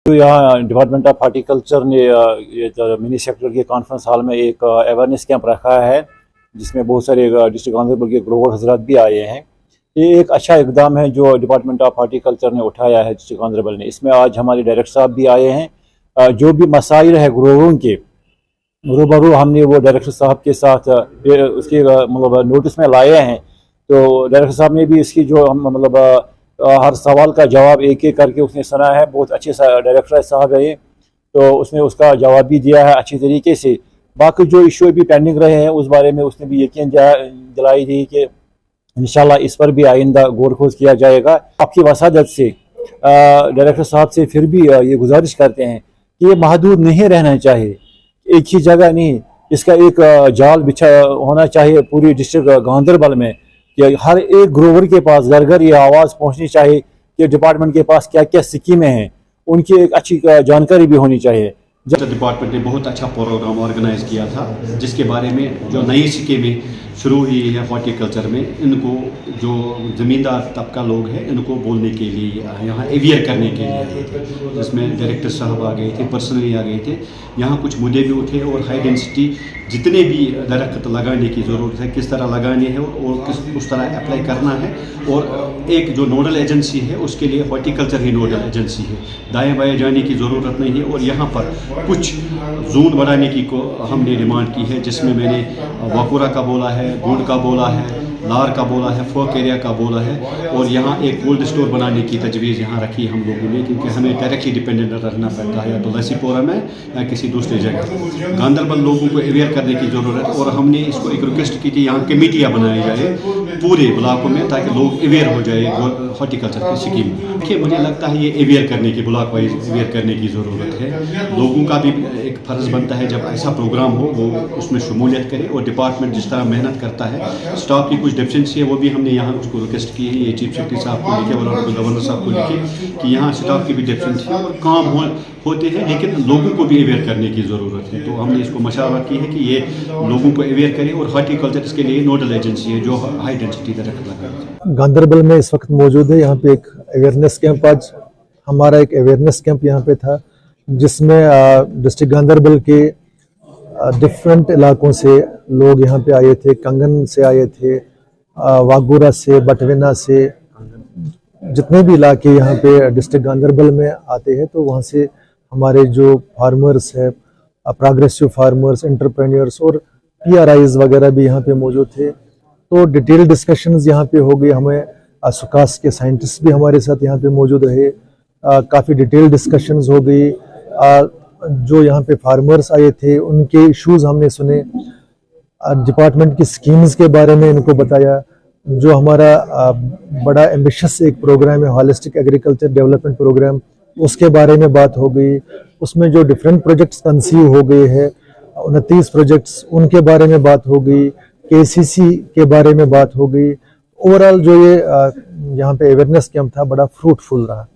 तो यहाँ department of horticulture ने मिनी सेक्रेटरी के कॉन्फ्रेंस हॉल में एक अवेयरनेस कैंप रखा है, जिसमें बहुत सारे डिस्ट्रिक्ट गांधरबल के ग्रोवर हजरात भी आए हैं। ये एक अच्छा इकदाम है जो डिपार्टमेंट ऑफ हार्टिकल्चर ने उठाया है डिस्ट्रिक्ट गांधरबल ने। इसमें आज हमारे डायरेक्टर साहब भी आए हैं। जो भी मसाइल है ग्रोवरों के रूबरू हमने वो डायरेक्टर साहब के साथ उसके मतलब नोटिस में लाए हैं। तो डायरेक्टर साहब ने भी इसकी जो हम मतलब हर सवाल का जवाब एक एक करके उसने सुना है। बहुत अच्छे डायरेक्टर साहब है ये, तो उसने उसका जवाब भी दिया है अच्छी तरीके से। बाकी जो इशू भी पेंडिंग रहे हैं उस बारे में उसने भी यकीन दिलाई थी कि इंशाल्लाह इस पर भी आइंदा गौर खोज किया जाएगा। आपकी वसादत से डायरेक्टर साहब से फिर भी ये गुजारिश करते हैं कि ये महदूद नहीं रहना चाहिए, एक ही जगह नहीं, इसका एक जाल बिछा होना चाहिए पूरी डिस्ट्रिक्ट गांधरबल में कि हर एक ग्रोवर के पास घर घर ये आवाज़ पहुंचनी चाहिए कि डिपार्टमेंट के पास क्या क्या स्कीमें हैं, उनकी एक अच्छी जानकारी भी होनी चाहिए। डिपार्टमेंट ने बहुत अच्छा प्रोग्राम ऑर्गेनाइज किया था, जिसके बारे में जो नई स्कीमें शुरू हुई है हॉर्टिकल्चर में, इनको जो ज़मींदार तबका लोग हैं इनको बोलने के लिए यहाँ अवेयर करने के लिए आए थे, जिसमें डायरेक्टर साहब आ गए थे, पर्सनली आ गए थे। यहाँ कुछ मुद्दे भी उठे और हाई डेंसिटी जितने भी दरख्त लगाने की ज़रूरत है, किस तरह लगाने हैं और उस तरह अप्लाई करना है। और एक जो नोडल एजेंसी है उसके लिए हॉर्टिकल्चर ही नोडल एजेंसी है, दाएँ बाएँ जाने की ज़रूरत नहीं है। और यहाँ पर कुछ जोन बढ़ाने की को हमने डिमांड की है, जिसमें मैंने वाकुरा का बोला है, गुड़ का बोला है, लार का बोला है, फोक एरिया का बोला है। और यहाँ एक कोल्ड स्टोर बनाने की तजवीज़ यहाँ रखी हम लोगों ने, क्योंकि हमें डायरेक्टली डिपेंडेंट रहना पड़ता है या तो लसीपोरा में या किसी दूसरी जगह। गांधरबल लोगों को अवेयर करने की ज़रूरत है और हमने इसको एक रिक्वेस्ट की थी यहाँ कमेटियाँ बनाई जाए पूरे ब्लॉकों में, ताकि लोग अवेयर हो जाए हॉर्टिकल्चर की स्कीम। देखिए मुझे लगता है ये अवेयर करने की, ब्लॉक वाइज अवेयर करने की ज़रूरत है। लोगों का भी एक फ़र्ज़ बनता है जब ऐसा प्रोग्राम हो वो उसमें शमूलियत करे। और डिपार्टमेंट जिस तरह मेहनत करता है, स्टाफ की कुछ डेफिशिएंसी है वो भी हमने यहाँ उसको रिक्वेस्ट की है, ये चीफ सेक्रेटरी साहब को लिखे और गवर्नर साहब को लिखे कि यहाँ स्टाफ की भी डेफिशिएंसी है और काम होते हैं, लेकिन लोगों को भी अवेयर करने की ज़रूरत है। तो हमने इसको मशवरा की है कि ये लोगों को अवेयर करें और हॉर्टिकल्चर इसके लिए नोडल एजेंसी है जो हाई डेंसिटी दरख्त लगाए। गांधरबल में इस वक्त मौजूद है। यहाँ पे एक अवेयरनेस कैंप, आज हमारा एक अवेयरनेस कैंप यहाँ पे था, जिसमें डिस्ट्रिक्ट गांधरबल के डिफरेंट इलाकों से लोग यहाँ पे आए थे। कंगन से आए थे, वागूरा से, बटवेना से, जितने भी इलाके यहाँ पे डिस्ट्रिक्ट गांधरबल में आते हैं, तो वहाँ से हमारे जो फार्मर्स है, प्रोग्रेसिव फार्मर्स, एंटरप्रेन्योर्स और PRIs वगैरह भी यहाँ पे मौजूद थे। तो डिटेल डिस्कशंस यहाँ पे हो गई। हमें सुकास के साइंटिस्ट भी हमारे साथ यहाँ पे मौजूद रहे, काफ़ी डिटेल डिस्कशंस हो गई। जो यहाँ पे फार्मर्स आए थे उनके इश्यूज हमने सुने, डिपार्टमेंट की स्कीम्स के बारे में इनको बताया। जो हमारा बड़ा एम्बिशियस एक प्रोग्राम है हॉलिस्टिक एग्रीकल्चर डेवलपमेंट प्रोग्राम, उसके बारे में बात हो गई। उसमें जो डिफरेंट प्रोजेक्ट्स कंसीव हो गए हैं, 29 प्रोजेक्ट्स, उनके बारे में बात हो गई। KCC के बारे में बात हो गई। ओवरऑल जो ये यहाँ पे अवेयरनेस कैंप था बड़ा फ्रूटफुल रहा।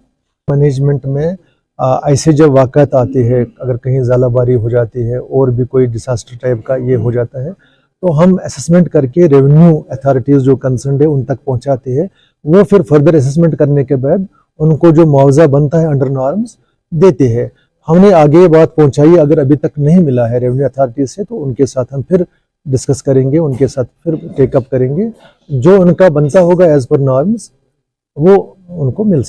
मैनेजमेंट में ऐसे जब वाक़यात आते हैं, अगर कहीं ज़ालाबारी हो जाती है और भी कोई डिसास्टर टाइप का ये हो जाता है, तो हम असेसमेंट करके रेवेन्यू अथॉरिटीज़ जो कंसर्न है उन तक पहुँचाते हैं। वो फिर फर्दर असेसमेंट करने के बाद उनको जो मुआवजा बनता है अंडर नॉर्म्स देते हैं। हमने आगे बात पहुँचाई, अगर अभी तक नहीं मिला है रेवेन्यू अथॉरिटीज़ से तो उनके साथ हम फिर डिस्कस करेंगे, उनके साथ फिर टेकअप करेंगे। जो उनका बनता होगा एज पर नॉर्म्स वो उनको मिल